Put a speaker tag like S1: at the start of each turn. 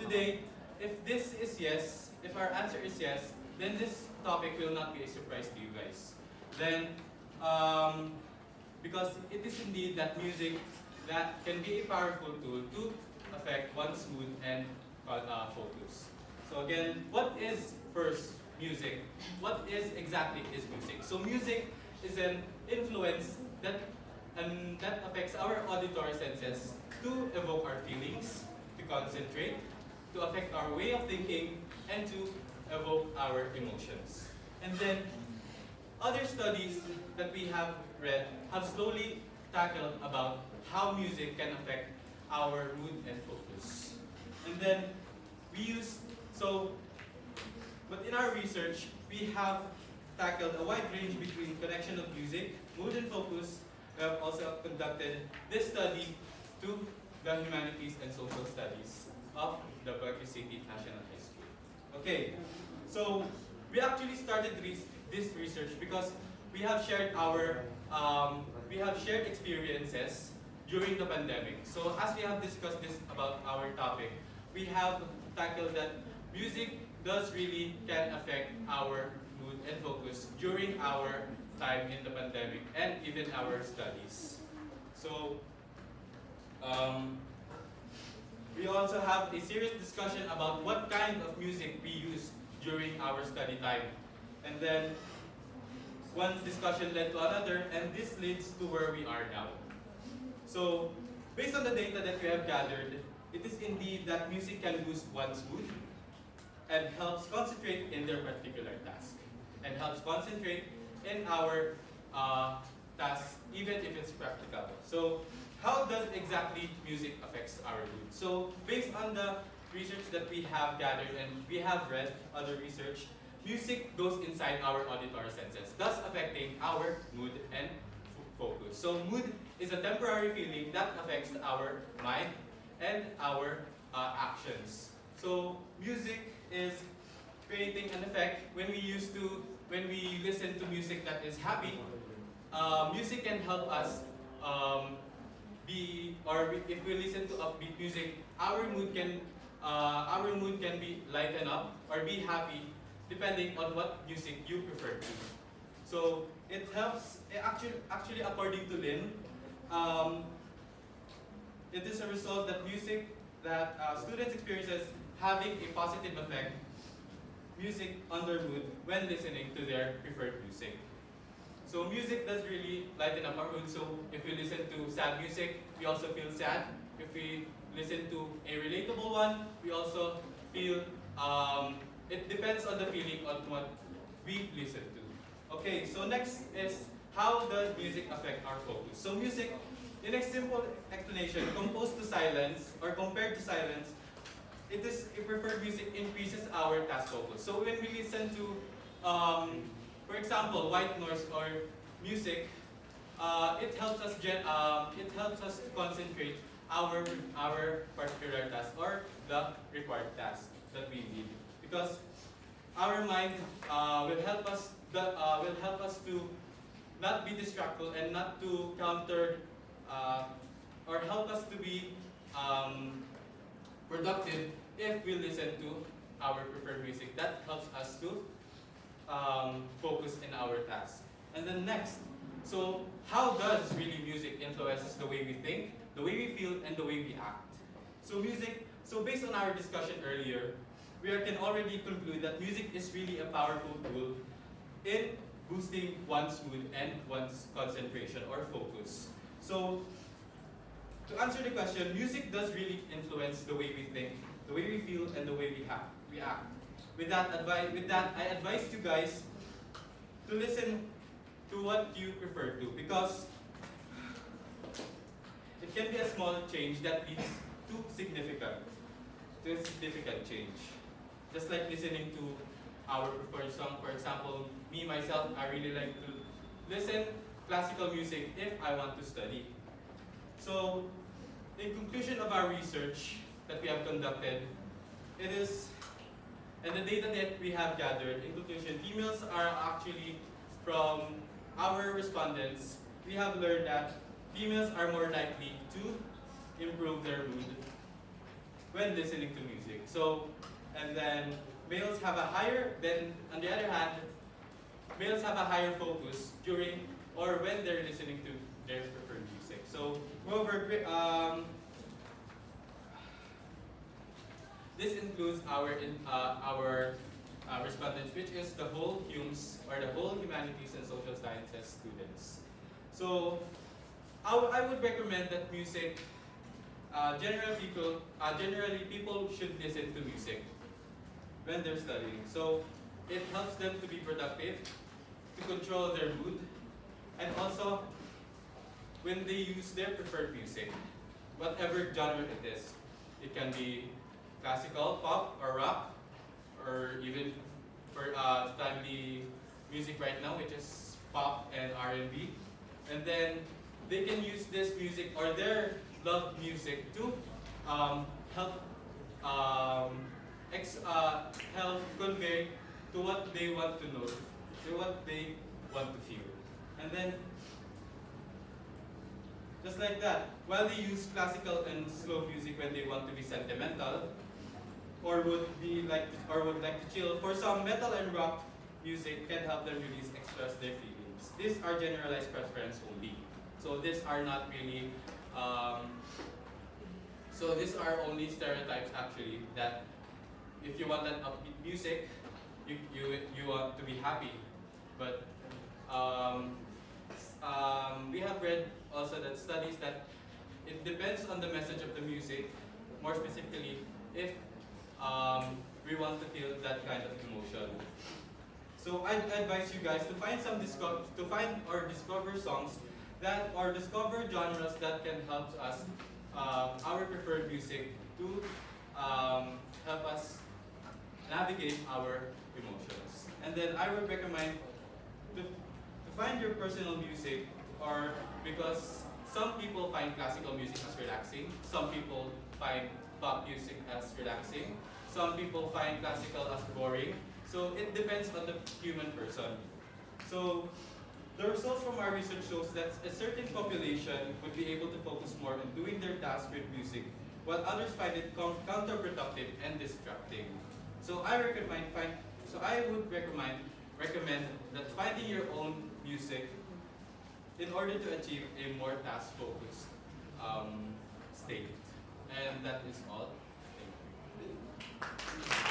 S1: today, if this is yes, if our answer is yes, then this topic will not be a surprise to you guys. Then, because it is indeed that music that can be a powerful tool to affect one's mood and focus. So again, what is first music? What is exactly is music? So music is an influence that affects our auditory senses to evoke our feelings, to concentrate, to affect our way of thinking, and to evoke our emotions. And then other studies that we have read have slowly tackled about how music can affect our mood and focus. And then but in our research, we have tackled a wide range between connection of music, mood and focus. We have also conducted this study to the Humanities and Social Studies of the Baguio City National High School. Okay, so we actually started this research because we have shared experiences during the pandemic. So as we have discussed this about our topic, we have tackled that music does really can affect our mood and focus during our time in the pandemic and even our studies. So we also have a serious discussion about what kind of music we use during our study time. And then one discussion led to another, and this leads to where we are now. So based on the data that we have gathered, it is indeed that music can boost one's mood and helps concentrate in their particular task, and helps concentrate in our task, even if it's practical. So how does exactly music affects our mood? So based on the research that we have gathered and we have read other research, music goes inside our auditory senses, thus affecting our mood and focus. So mood is a temporary feeling that affects our mind and our actions. So music is creating an effect when we listen to music that is happy. Music can help us if we listen to upbeat music, our mood can be lighten up or be happy depending on what music you prefer to. So it helps actually according to Lynn, it is a result that music that students experiences having a positive effect music on their mood when listening to their preferred music. So music does really lighten up our mood. So if we listen to sad music, we also feel sad. If we listen to a relatable one, we also feel, it depends on the feeling on what we listen to. Okay, so next is how does music affect our focus? So music, in a simple explanation, composed to silence or compared to silence, it is a preferred music increases our task focus. So when we listen to, for example, white noise or music, it helps us to concentrate our particular task or the required task that we need, because our mind will help us to not be distracted and not to counter or help us to be productive if we listen to our preferred music. That helps us to focus in our task. And then next, so how does really music influences the way we think, the way we feel, and the way we act? So based on our discussion earlier, we can already conclude that music is really a powerful tool in boosting one's mood and one's concentration or focus. So to answer the question, music does really influence the way we think, the way we feel, and the way we act. With that, I advise you guys to listen to what you prefer to, because it can be a small change that leads to significant change. Just like listening to our preferred song, for example, me myself, I really like to listen classical music if I want to study. So, in conclusion of our research that we have conducted, and the data that we have gathered, in conclusion, females are actually, from our respondents, we have learned that females are more likely to improve their mood when listening to music. So, and then males have a higher, then on the other hand, males have a higher focus during or when they're listening to their preferred music. So, moreover, this includes our respondents, which is the whole HUMS or the whole Humanities and Social Sciences students. So, I would recommend that music. Generally, people should listen to music when they're studying. So it helps them to be productive, to control their mood, and also when they use their preferred music, whatever genre it is. It can be classical, pop, or rock, or even for timely music right now, which is pop and R&B. And then they can use this music or their love music to help help convey to what they want to know, to what they want to feel. And then, just like that, while they use classical and slow music when they want to be sentimental, or would like to chill, for some metal and rock music can help them release, express their feelings. These are generalized preference only. So these are not really so these are only stereotypes actually, that if you want that upbeat music, you want to be happy. But we have read also that studies that it depends on the message of the music, more specifically if we want to feel that kind of emotion. So I advise you guys to find discover songs that or discover genres that can help us our preferred music to help us navigate our emotions. And then I would recommend to find your personal music, or because some people find classical music as relaxing, some people find pop music as relaxing, some people find classical as boring. So it depends on the human person. So the results from our research shows that a certain population would be able to focus more on doing their tasks with music, while others find it counterproductive and distracting. So I would recommend that finding your own music in order to achieve a more task-focused state. And that is all. Thank you.